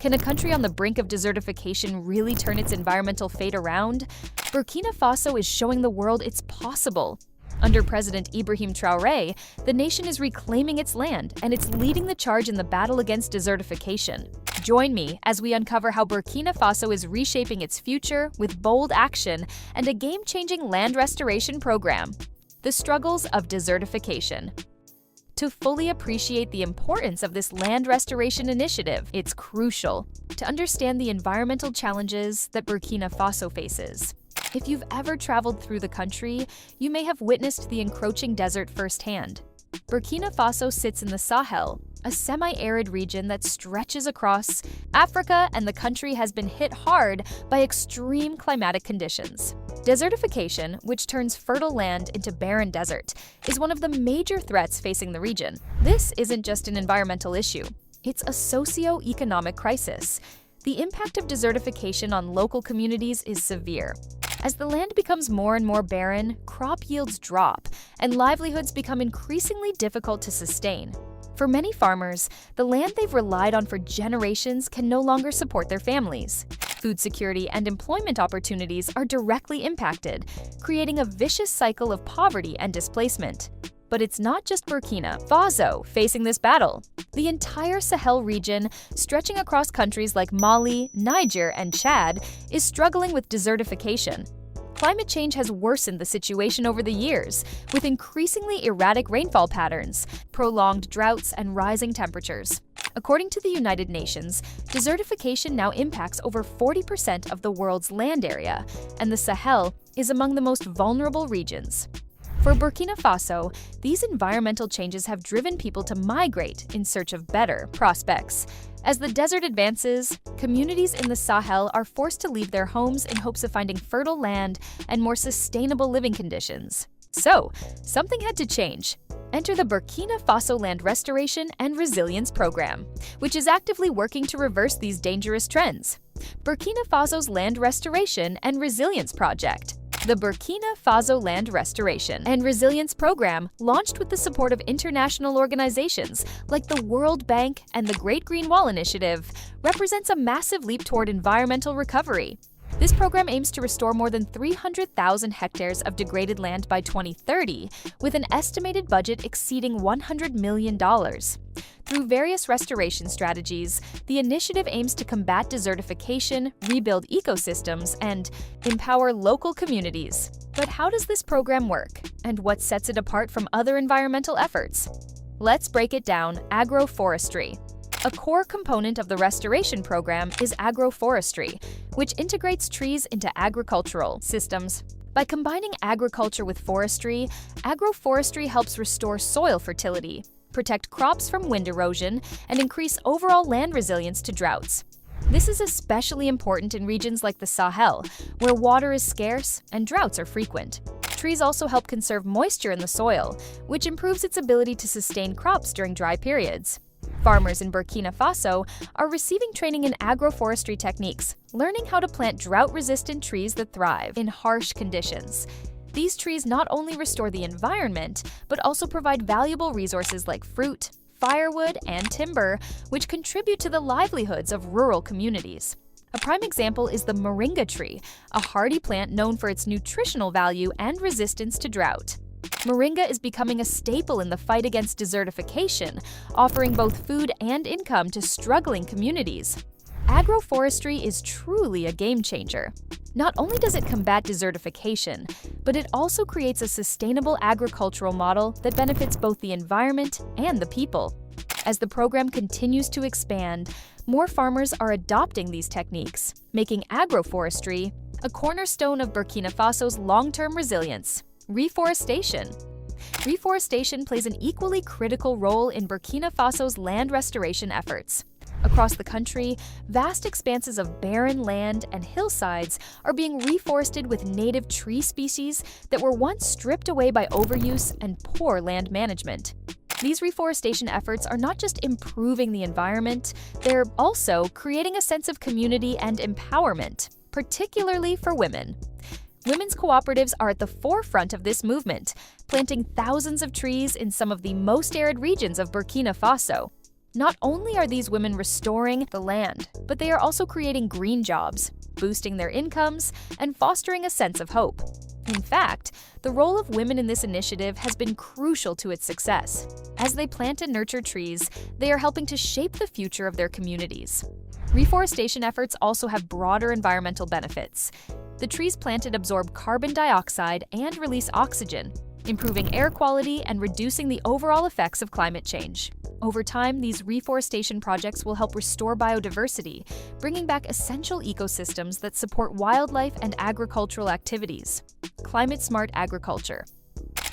Can a country on the brink of desertification really turn its environmental fate around? Burkina Faso is showing the world it's possible. Under President Ibrahim Traoré, the nation is reclaiming its land and it's leading the charge in the battle against desertification. Join me as we uncover how Burkina Faso is reshaping its future with bold action and a game-changing land restoration program. The struggles of desertification. To fully appreciate the importance of this land restoration initiative, it's crucial to understand the environmental challenges that Burkina Faso faces. If you've ever traveled through the country, you may have witnessed the encroaching desert firsthand. Burkina Faso sits in the Sahel, a semi-arid region that stretches across Africa, and the country has been hit hard by extreme climatic conditions. Desertification, which turns fertile land into barren desert, is one of the major threats facing the region. This isn't just an environmental issue, it's a socio-economic crisis. The impact of desertification on local communities is severe. As the land becomes more and more barren, crop yields drop, and livelihoods become increasingly difficult to sustain. For many farmers, the land they've relied on for generations can no longer support their families. Food security and employment opportunities are directly impacted, creating a vicious cycle of poverty and displacement. But it's not just Burkina Faso facing this battle. The entire Sahel region, stretching across countries like Mali, Niger, and Chad, is struggling with desertification. Climate change has worsened the situation over the years, with increasingly erratic rainfall patterns, prolonged droughts, and rising temperatures. According to the United Nations, desertification now impacts over 40% of the world's land area, and the Sahel is among the most vulnerable regions. For Burkina Faso, these environmental changes have driven people to migrate in search of better prospects. As the desert advances, communities in the Sahel are forced to leave their homes in hopes of finding fertile land and more sustainable living conditions. So, something had to change. Enter the Burkina Faso Land Restoration and Resilience Program, which is actively working to reverse these dangerous trends. Burkina Faso's Land Restoration and Resilience Project. The Burkina Faso Land Restoration and Resilience Program, launched with the support of international organizations like the World Bank and the Great Green Wall Initiative, represents a massive leap toward environmental recovery. This program aims to restore more than 300,000 hectares of degraded land by 2030, with an estimated budget exceeding $100 million. Through various restoration strategies, the initiative aims to combat desertification, rebuild ecosystems, and empower local communities. But how does this program work, and what sets it apart from other environmental efforts? Let's break it down. Agroforestry. A core component of the restoration program is agroforestry, which integrates trees into agricultural systems. By combining agriculture with forestry, agroforestry helps restore soil fertility, protect crops from wind erosion, and increase overall land resilience to droughts. This is especially important in regions like the Sahel, where water is scarce and droughts are frequent. Trees also help conserve moisture in the soil, which improves its ability to sustain crops during dry periods. Farmers in Burkina Faso are receiving training in agroforestry techniques, learning how to plant drought-resistant trees that thrive in harsh conditions. These trees not only restore the environment, but also provide valuable resources like fruit, firewood, and timber, which contribute to the livelihoods of rural communities. A prime example is the moringa tree, a hardy plant known for its nutritional value and resistance to drought. Moringa is becoming a staple in the fight against desertification, offering both food and income to struggling communities. Agroforestry is truly a game changer. Not only does it combat desertification, but it also creates a sustainable agricultural model that benefits both the environment and the people. As the program continues to expand, more farmers are adopting these techniques, making agroforestry a cornerstone of Burkina Faso's long-term resilience. Reforestation. Reforestation plays an equally critical role in Burkina Faso's land restoration efforts. Across the country, vast expanses of barren land and hillsides are being reforested with native tree species that were once stripped away by overuse and poor land management. These reforestation efforts are not just improving the environment, they're also creating a sense of community and empowerment, particularly for women. Women's cooperatives are at the forefront of this movement, planting thousands of trees in some of the most arid regions of Burkina Faso. Not only are these women restoring the land, but they are also creating green jobs, boosting their incomes, and fostering a sense of hope. In fact, the role of women in this initiative has been crucial to its success. As they plant and nurture trees, they are helping to shape the future of their communities. Reforestation efforts also have broader environmental benefits. The trees planted absorb carbon dioxide and release oxygen, improving air quality and reducing the overall effects of climate change. Over time, these reforestation projects will help restore biodiversity, bringing back essential ecosystems that support wildlife and agricultural activities. Climate-smart agriculture.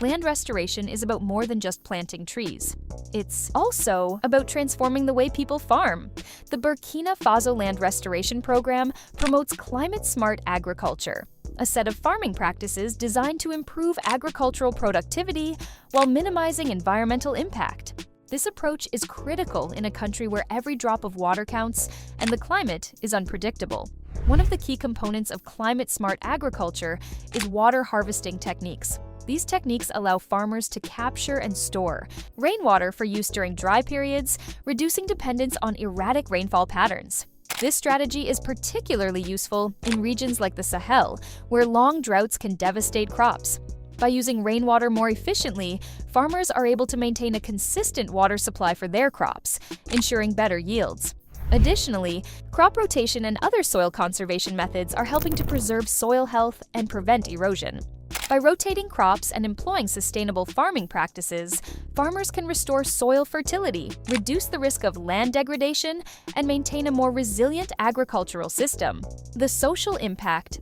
Land restoration is about more than just planting trees. It's also about transforming the way people farm. The Burkina Faso Land Restoration Program promotes climate-smart agriculture, a set of farming practices designed to improve agricultural productivity while minimizing environmental impact. This approach is critical in a country where every drop of water counts and the climate is unpredictable. One of the key components of climate-smart agriculture is water harvesting techniques. These techniques allow farmers to capture and store rainwater for use during dry periods, reducing dependence on erratic rainfall patterns. This strategy is particularly useful in regions like the Sahel, where long droughts can devastate crops. By using rainwater more efficiently, farmers are able to maintain a consistent water supply for their crops, ensuring better yields. Additionally, crop rotation and other soil conservation methods are helping to preserve soil health and prevent erosion. By rotating crops and employing sustainable farming practices, farmers can restore soil fertility, reduce the risk of land degradation, and maintain a more resilient agricultural system. The social impact.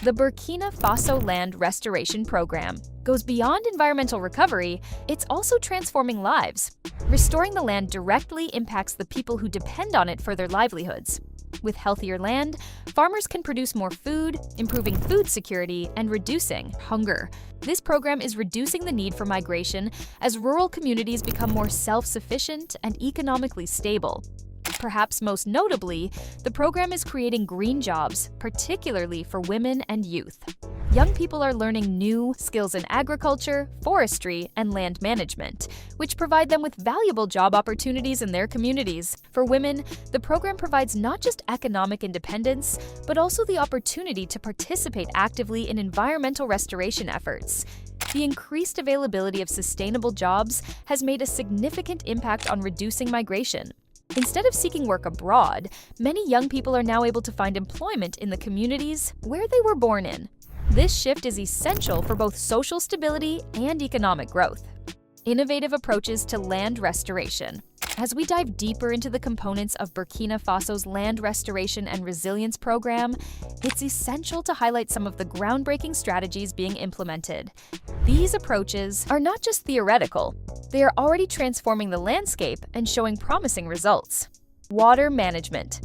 The Burkina Faso Land Restoration Program goes beyond environmental recovery, it's also transforming lives. Restoring the land directly impacts the people who depend on it for their livelihoods. With healthier land, farmers can produce more food, improving food security and reducing hunger. This program is reducing the need for migration as rural communities become more self-sufficient and economically stable. Perhaps most notably, the program is creating green jobs, particularly for women and youth. Young people are learning new skills in agriculture, forestry, and land management, which provide them with valuable job opportunities in their communities. For women, the program provides not just economic independence, but also the opportunity to participate actively in environmental restoration efforts. The increased availability of sustainable jobs has made a significant impact on reducing migration. Instead of seeking work abroad, many young people are now able to find employment in the communities where they were born in. This shift is essential for both social stability and economic growth. Innovative approaches to land restoration. As we dive deeper into the components of Burkina Faso's Land Restoration and Resilience Program, it's essential to highlight some of the groundbreaking strategies being implemented. These approaches are not just theoretical, they are already transforming the landscape and showing promising results. Water management.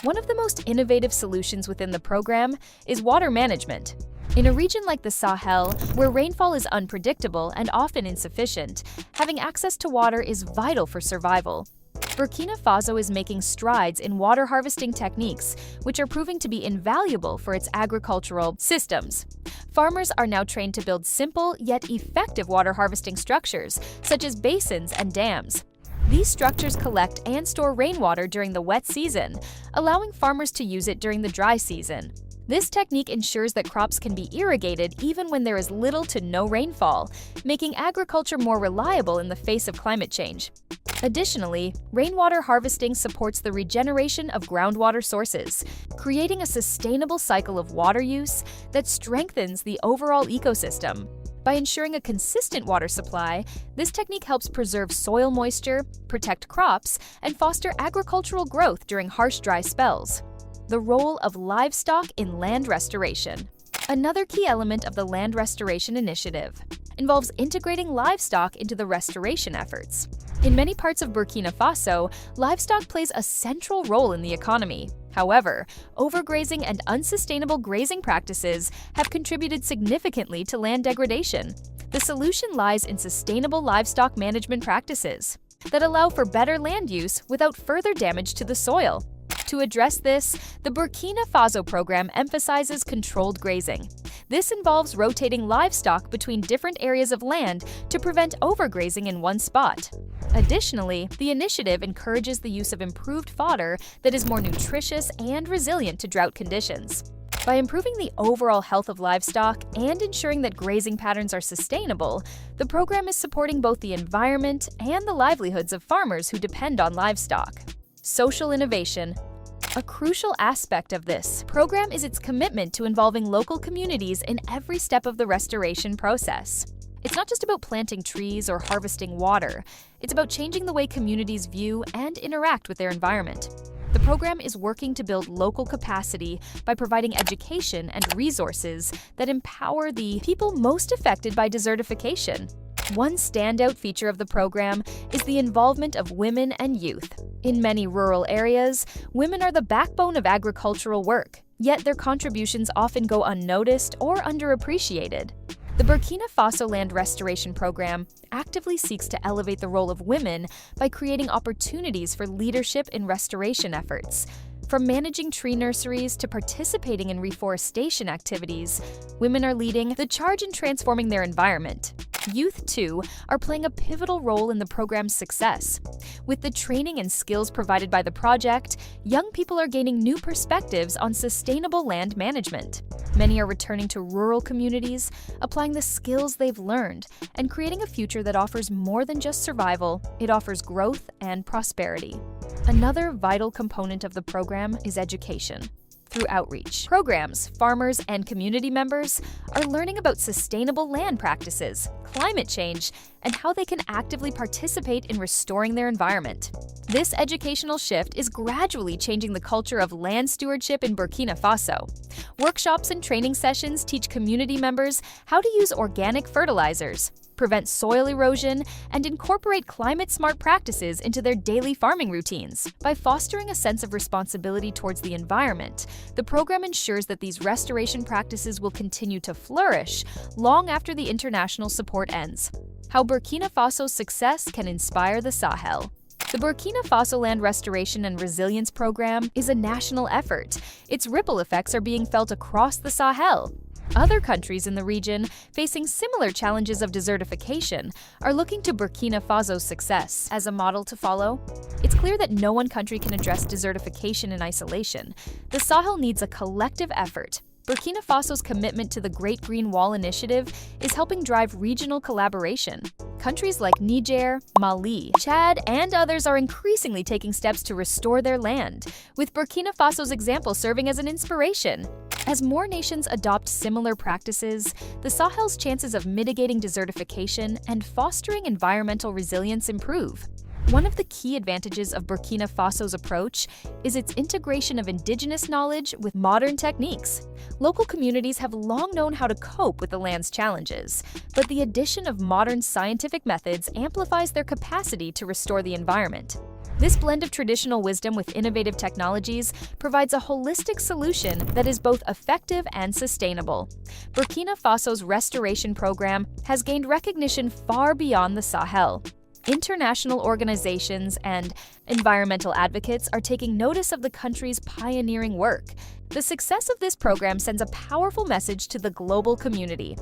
One of the most innovative solutions within the program is water management. In a region like the Sahel, where rainfall is unpredictable and often insufficient, having access to water is vital for survival. Burkina Faso is making strides in water harvesting techniques, which are proving to be invaluable for its agricultural systems. Farmers are now trained to build simple yet effective water harvesting structures, such as basins and dams. These structures collect and store rainwater during the wet season, allowing farmers to use it during the dry season. This technique ensures that crops can be irrigated even when there is little to no rainfall, making agriculture more reliable in the face of climate change. Additionally, rainwater harvesting supports the regeneration of groundwater sources, creating a sustainable cycle of water use that strengthens the overall ecosystem. By ensuring a consistent water supply, this technique helps preserve soil moisture, protect crops, and foster agricultural growth during harsh dry spells. The role of livestock in land restoration. Another key element of the Land Restoration Initiative involves integrating livestock into the restoration efforts. In many parts of Burkina Faso, livestock plays a central role in the economy. However, overgrazing and unsustainable grazing practices have contributed significantly to land degradation. The solution lies in sustainable livestock management practices that allow for better land use without further damage to the soil. To address this, the Burkina Faso program emphasizes controlled grazing. This involves rotating livestock between different areas of land to prevent overgrazing in one spot. Additionally, the initiative encourages the use of improved fodder that is more nutritious and resilient to drought conditions. By improving the overall health of livestock and ensuring that grazing patterns are sustainable, the program is supporting both the environment and the livelihoods of farmers who depend on livestock. Social innovation. A crucial aspect of this program is its commitment to involving local communities in every step of the restoration process. It's not just about planting trees or harvesting water, it's about changing the way communities view and interact with their environment. The program is working to build local capacity by providing education and resources that empower the people most affected by desertification. One standout feature of the program is the involvement of women and youth. In many rural areas, women are the backbone of agricultural work, yet their contributions often go unnoticed or underappreciated. The Burkina Faso Land Restoration Program actively seeks to elevate the role of women by creating opportunities for leadership in restoration efforts. From managing tree nurseries to participating in reforestation activities, women are leading the charge in transforming their environment. Youth, too, are playing a pivotal role in the program's success. With the training and skills provided by the project, young people are gaining new perspectives on sustainable land management. Many are returning to rural communities, applying the skills they've learned, and creating a future that offers more than just survival, it offers growth and prosperity. Another vital component of the program is education. Through outreach programs, farmers and community members are learning about sustainable land practices, climate change, and how they can actively participate in restoring their environment. This educational shift is gradually changing the culture of land stewardship in Burkina Faso. Workshops and training sessions teach community members how to use organic fertilizers, prevent soil erosion, and incorporate climate-smart practices into their daily farming routines. By fostering a sense of responsibility towards the environment, the program ensures that these restoration practices will continue to flourish long after the international support ends. How Burkina Faso's success can inspire the Sahel. The Burkina Faso Land Restoration and Resilience Program is a national effort. Its ripple effects are being felt across the Sahel. Other countries in the region, facing similar challenges of desertification, are looking to Burkina Faso's success as a model to follow. It's clear that no one country can address desertification in isolation. The Sahel needs a collective effort. Burkina Faso's commitment to the Great Green Wall Initiative is helping drive regional collaboration. Countries like Niger, Mali, Chad, and others are increasingly taking steps to restore their land, with Burkina Faso's example serving as an inspiration. As more nations adopt similar practices, the Sahel's chances of mitigating desertification and fostering environmental resilience improve. One of the key advantages of Burkina Faso's approach is its integration of indigenous knowledge with modern techniques. Local communities have long known how to cope with the land's challenges, but the addition of modern scientific methods amplifies their capacity to restore the environment. This blend of traditional wisdom with innovative technologies provides a holistic solution that is both effective and sustainable. Burkina Faso's restoration program has gained recognition far beyond the Sahel. International organizations and environmental advocates are taking notice of the country's pioneering work. The success of this program sends a powerful message to the global community.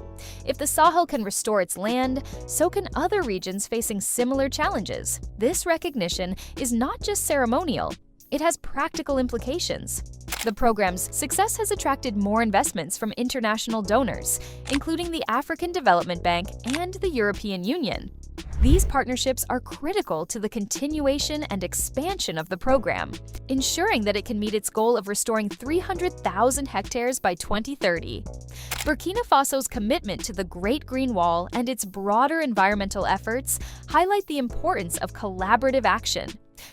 If the Sahel can restore its land, so can other regions facing similar challenges. This recognition is not just ceremonial, it has practical implications. The program's success has attracted more investments from international donors, including the African Development Bank and the European Union. These partnerships are critical to the continuation and expansion of the program, ensuring that it can meet its goal of restoring 300,000 hectares by 2030. Burkina Faso's commitment to the Great Green Wall and its broader environmental efforts highlight the importance of collaborative action.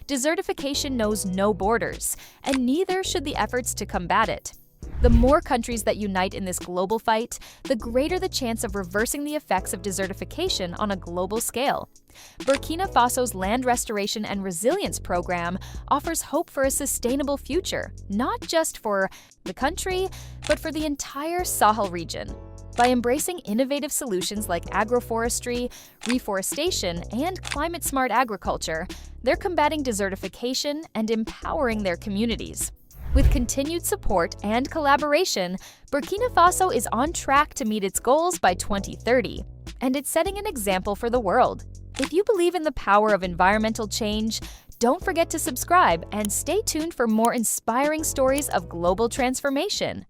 Desertification knows no borders, and neither should the efforts to combat it. The more countries that unite in this global fight, the greater the chance of reversing the effects of desertification on a global scale. Burkina Faso's Land Restoration and Resilience Program offers hope for a sustainable future, not just for the country, but for the entire Sahel region. By embracing innovative solutions like agroforestry, reforestation, and climate-smart agriculture, they're combating desertification and empowering their communities. With continued support and collaboration, Burkina Faso is on track to meet its goals by 2030, and it's setting an example for the world. If you believe in the power of environmental change, don't forget to subscribe and stay tuned for more inspiring stories of global transformation.